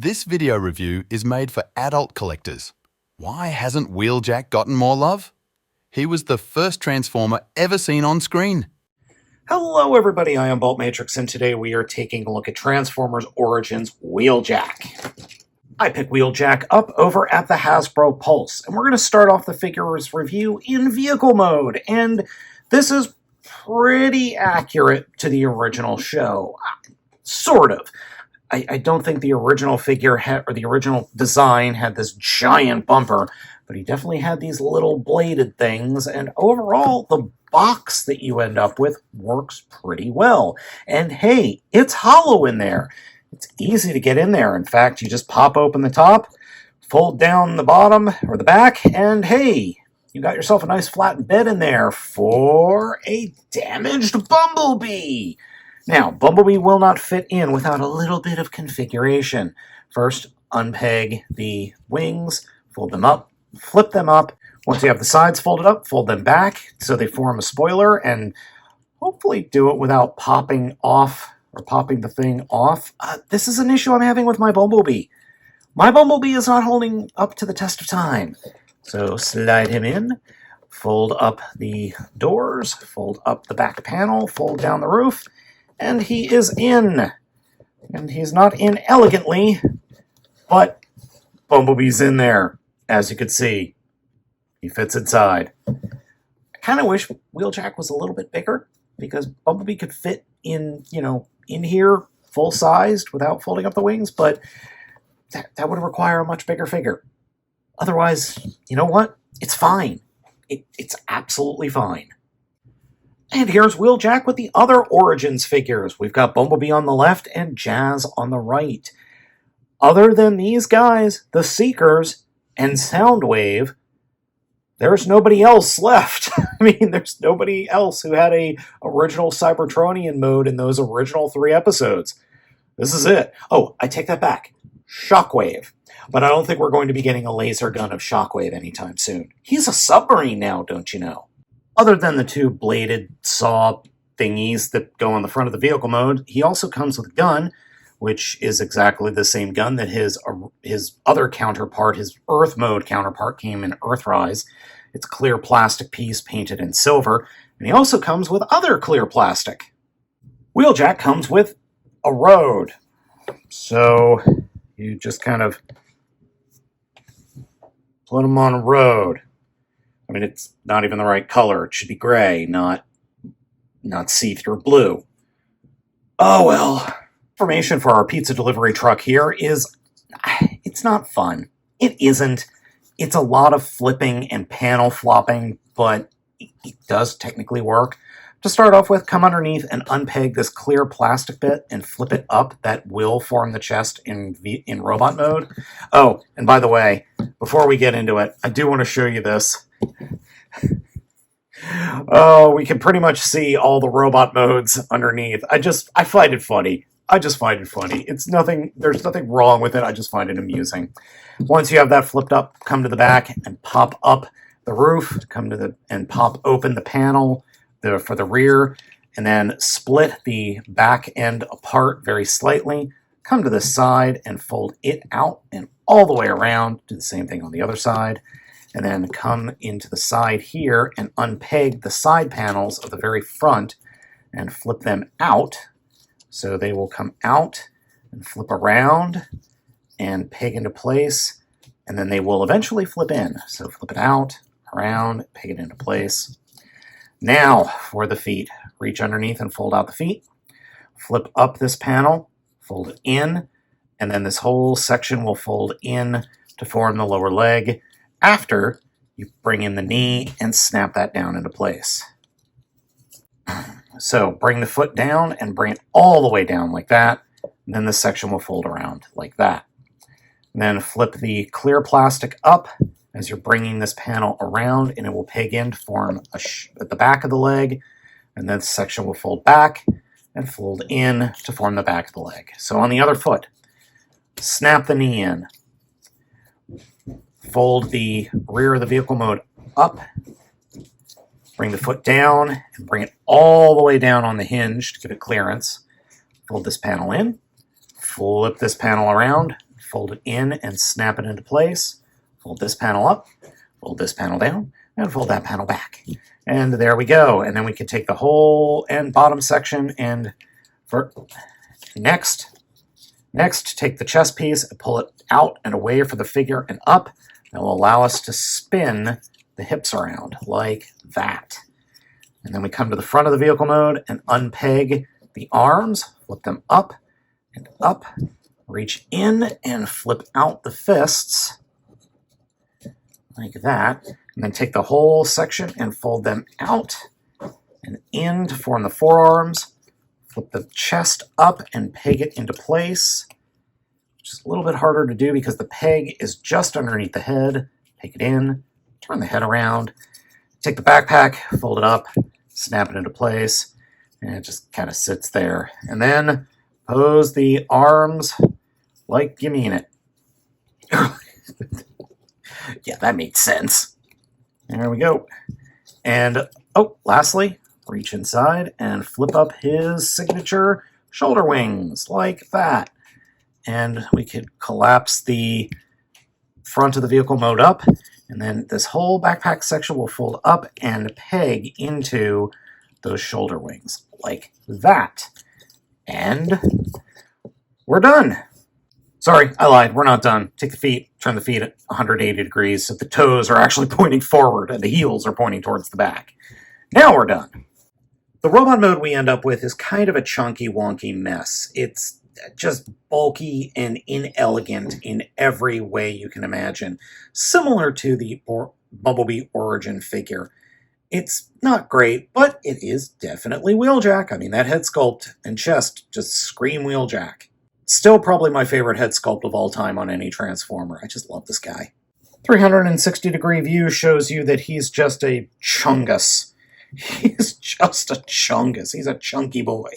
This video review is made for adult collectors. Why hasn't Wheeljack gotten more love? He was the first Transformer ever seen on screen. Hello everybody, I am Baltmatrix, and today we are taking a look at Transformers Origins Wheeljack. I picked Wheeljack up over at the Hasbro Pulse, and we're going to start off the figures review in vehicle mode, and this is pretty accurate to the original show. Sort of. I don't think the original figure or the original design had this giant bumper, but he definitely had these little bladed things, and overall, the box that you end up with works pretty well. And hey, it's hollow in there. It's easy to get in there. In fact, you just pop open the top, fold down the bottom or the back, and hey, you got yourself a nice flat bed in there for a damaged Bumblebee. Now, Bumblebee will not fit in without a little bit of configuration. First, unpeg the wings, fold them up, flip them up. Once you have the sides folded up, fold them back so they form a spoiler, and hopefully do it without popping off or popping the thing off. This is an issue I'm having with my Bumblebee. My Bumblebee is not holding up to the test of time. So slide him in, fold up the doors, fold up the back panel, fold down the roof, and he is in. And he's not in elegantly, but Bumblebee's in there, as you can see. He fits inside. I kind of wish Wheeljack was a little bit bigger, because Bumblebee could fit in, in here, full-sized, without folding up the wings, but that would require a much bigger figure. Otherwise, you know what? It's fine. It's absolutely fine. And here's Wheeljack with the other Origins figures. We've got Bumblebee on the left and Jazz on the right. Other than these guys, the Seekers and Soundwave, there's nobody else left. There's nobody else who had a original Cybertronian mode in those original 3 episodes. This is it. Oh, I take that back. Shockwave. But I don't think we're going to be getting a laser gun of Shockwave anytime soon. He's a submarine now, don't you know? Other than the 2 bladed saw thingies that go on the front of the vehicle mode, he also comes with a gun, which is exactly the same gun that his other counterpart, his Earth mode counterpart, came in Earthrise. It's a clear plastic piece painted in silver, and he also comes with other clear plastic. Wheeljack comes with a road. So you just kind of put him on a road. It's not even the right color. It should be gray, not see-through blue. Oh well. Information for our pizza delivery truck here is, it's not fun. It isn't. It's a lot of flipping and panel flopping, but it does technically work. To start off with, come underneath and unpeg this clear plastic bit and flip it up. That will form the chest in robot mode. Oh, and by the way, before we get into it, I do want to show you this. Oh, we can pretty much see all the robot modes underneath. I find it funny. I just find it funny. There's nothing wrong with it. I just find it amusing. Once you have that flipped up, come to the back and pop up the roof, and pop open the panel for the rear, and then split the back end apart very slightly. Come to the side and fold it out and all the way around. Do the same thing on the other side. And then come into the side here and unpeg the side panels of the very front and flip them out. So they will come out and flip around and peg into place, and then they will eventually flip in. So flip it out, around, peg it into place. Now for the feet. Reach underneath and fold out the feet. Flip up this panel, fold it in, and then this whole section will fold in to form the lower leg. After you bring in the knee and snap that down into place. So bring the foot down and bring it all the way down like that. And then this section will fold around like that. And then flip the clear plastic up as you're bringing this panel around, and it will peg in to form at the back of the leg. And then this section will fold back and fold in to form the back of the leg. So on the other foot, snap the knee in. Fold the rear of the vehicle mode up, bring the foot down, and bring it all the way down on the hinge to give it clearance. Fold this panel in, flip this panel around, fold it in and snap it into place. Fold this panel up, fold this panel down, and fold that panel back. And there we go. And then we can take the whole and bottom section and next, take the chest piece and pull it out and away from the figure and up. That will allow us to spin the hips around like that. And then we come to the front of the vehicle mode and unpeg the arms, flip them up and up, reach in and flip out the fists like that, and then take the whole section and fold them out and in to form the forearms, flip the chest up and peg it into place, which is a little bit harder to do because the peg is just underneath the head. Take it in, turn the head around, take the backpack, fold it up, snap it into place, and it just kind of sits there. And then pose the arms like you mean it. Yeah, that makes sense. There we go. And, lastly, reach inside and flip up his signature shoulder wings like that. And we could collapse the front of the vehicle mode up, and then this whole backpack section will fold up and peg into those shoulder wings like that. And we're done. Sorry, I lied. We're not done. Take the feet, turn the feet at 180 degrees so the toes are actually pointing forward and the heels are pointing towards the back. Now we're done. The robot mode we end up with is kind of a chunky, wonky mess. It's just bulky and inelegant in every way you can imagine, similar to the Bumblebee Origin figure. It's not great, but it is definitely Wheeljack. I mean, that head sculpt and chest just scream Wheeljack. Still probably my favorite head sculpt of all time on any Transformer. I just love this guy. 360-degree view shows you that he's just a chungus. He's just a chungus. He's a chunky boy.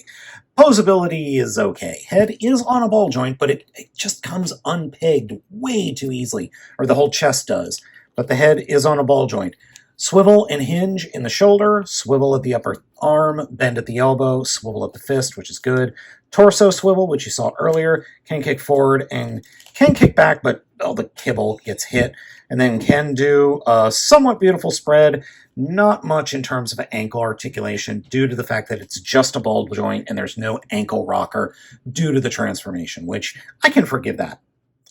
Posability is okay. Head is on a ball joint, but it just comes unpegged way too easily, or the whole chest does. But the head is on a ball joint. Swivel and hinge in the shoulder, swivel at the upper arm, bend at the elbow, swivel at the fist, which is good. Torso swivel, which you saw earlier, can kick forward and can kick back, but all the kibble gets hit. And then can do a somewhat beautiful spread, not much in terms of ankle articulation due to the fact that it's just a ball joint and there's no ankle rocker due to the transformation, which I can forgive that.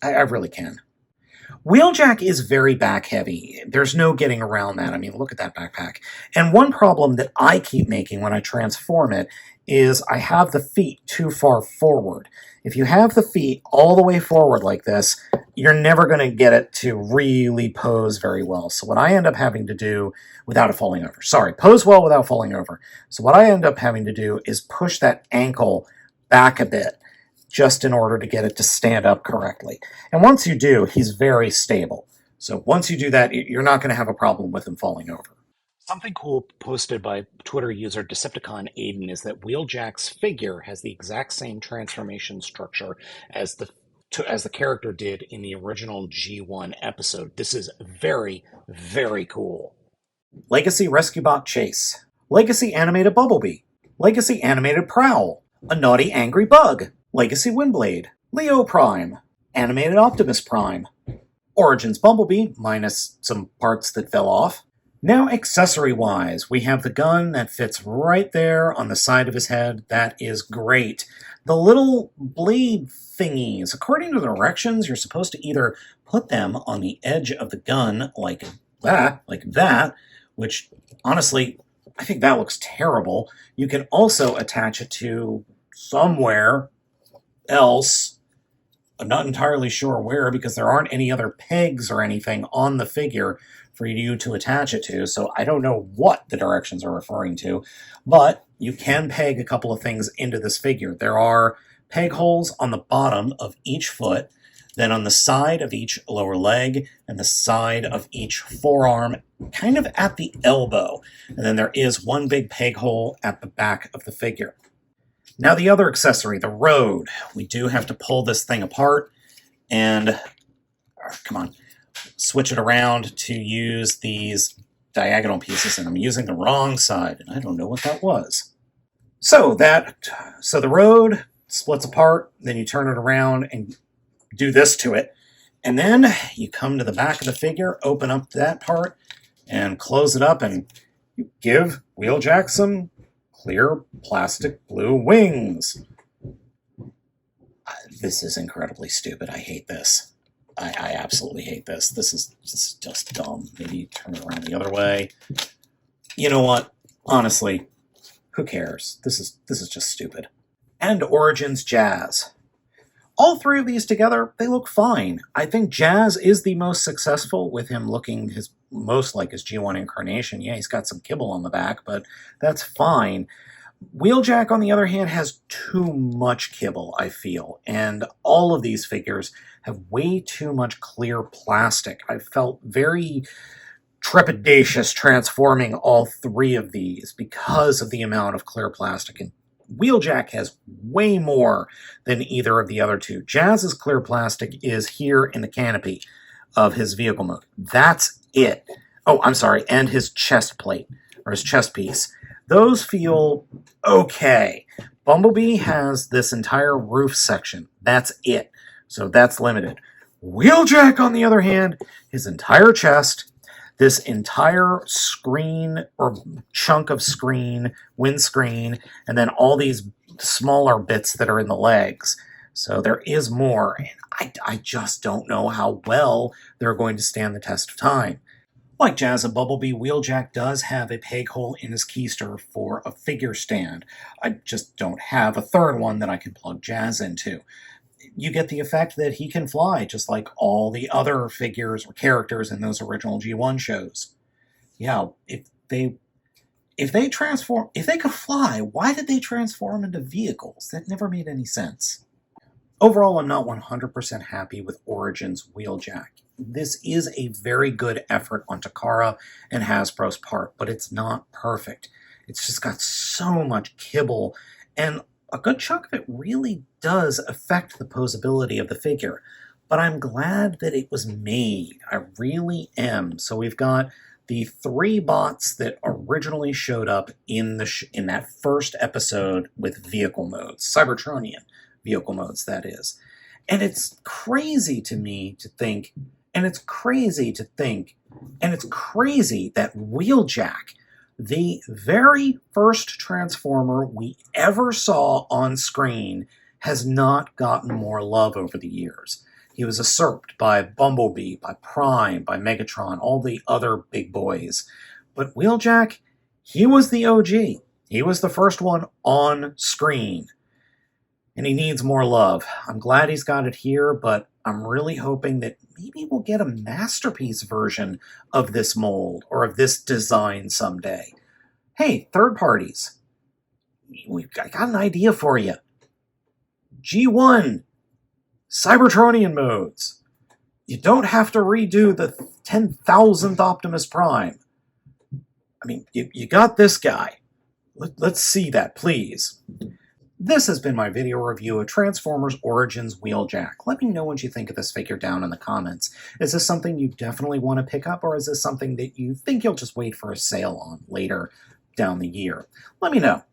I really can. Wheeljack is very back heavy. There's no getting around that. I mean, look at that backpack. And one problem that I keep making when I transform it is I have the feet too far forward. If you have the feet all the way forward like this, you're never going to get it to really pose very well. So what I end up having to do without it falling over, pose well without falling over. So what I end up having to do is push that ankle back a bit, just in order to get it to stand up correctly. And once you do, he's very stable. So once you do that, you're not going to have a problem with him falling over. Something cool posted by Twitter user Decepticon Aiden is that Wheeljack's figure has the exact same transformation structure as the character did in the original G1 episode. This is very, very cool. Legacy Rescue Bot Chase. Legacy Animated Bumblebee. Legacy Animated Prowl. A Naughty Angry Bug. Legacy Windblade, Leo Prime, Animated Optimus Prime, Origins Bumblebee, minus some parts that fell off. Now, accessory-wise, we have the gun that fits right there on the side of his head. That is great. The little blade thingies, according to the directions, you're supposed to either put them on the edge of the gun like that, which, honestly, I think that looks terrible. You can also attach it to somewhere else. I'm not entirely sure where because there aren't any other pegs or anything on the figure for you to attach it to, so I don't know what the directions are referring to, but you can peg a couple of things into this figure. There are peg holes on the bottom of each foot, then on the side of each lower leg, and the side of each forearm, kind of at the elbow, and then there is one big peg hole at the back of the figure. Now the other accessory, the road. We do have to pull this thing apart and, switch it around to use these diagonal pieces, and I'm using the wrong side, and I don't know what that was. So the road splits apart, then you turn it around and do this to it. And then you come to the back of the figure, open up that part, and close it up, and you give Wheeljack some clear plastic blue wings. This is incredibly stupid. I hate this. I absolutely hate this. This is just dumb. Maybe turn it around the other way. You know what? Honestly, who cares? This is just stupid. And Origins Jazz. All three of these together, they look fine. I think Jazz is the most successful, with him looking his most like his G1 incarnation. Yeah, he's got some kibble on the back, but that's fine. Wheeljack, on the other hand, has too much kibble, I feel, and all of these figures have way too much clear plastic. I felt very trepidatious transforming all three of these because of the amount of clear plastic, and Wheeljack has way more than either of the other two. Jazz's clear plastic is here in the canopy of his vehicle mode. That's it. Oh, I'm sorry, and his chest plate, or his chest piece. Those feel okay. Bumblebee has this entire roof section. That's it. So that's limited. Wheeljack, on the other hand, his entire chest, this entire screen or chunk of screen, windscreen, and then all these smaller bits that are in the legs. So there is more. And I just don't know how well they're going to stand the test of time. Like Jazz and Bumblebee, Wheeljack does have a peg hole in his keister for a figure stand. I just don't have a third one that I can plug Jazz into. You get the effect that he can fly, just like all the other figures or characters in those original G1 shows. Yeah, if they could fly, why did they transform into vehicles? That never made any sense. Overall, I'm not 100% happy with Origins Wheeljack. This is a very good effort on Takara and Hasbro's part, but it's not perfect. It's just got so much kibble, and a good chunk of it really does affect the posability of the figure. But I'm glad that it was made. I really am. So we've got the three bots that originally showed up in that first episode with vehicle modes, Cybertronian vehicle modes, that is. And it's crazy to me to think, and it's crazy that Wheeljack, the very first Transformer we ever saw on screen, has not gotten more love over the years. He was usurped by Bumblebee, by Prime, by Megatron, all the other big boys. But Wheeljack, he was the OG. He was the first one on screen. And he needs more love. I'm glad he's got it here, but I'm really hoping that maybe we'll get a masterpiece version of this mold or of this design someday. Hey, third parties, I got an idea for you. G1, Cybertronian modes. You don't have to redo the 10,000th Optimus Prime. I mean, you got this guy. Let's see that, please. This has been my video review of Transformers Origins Wheeljack. Let me know what you think of this figure down in the comments. Is this something you definitely want to pick up, or is this something that you think you'll just wait for a sale on later down the year? Let me know.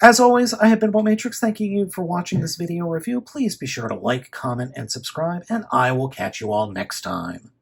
As always, I have been Baltmatrix, thanking you for watching this video review. Please be sure to like, comment, and subscribe, and I will catch you all next time.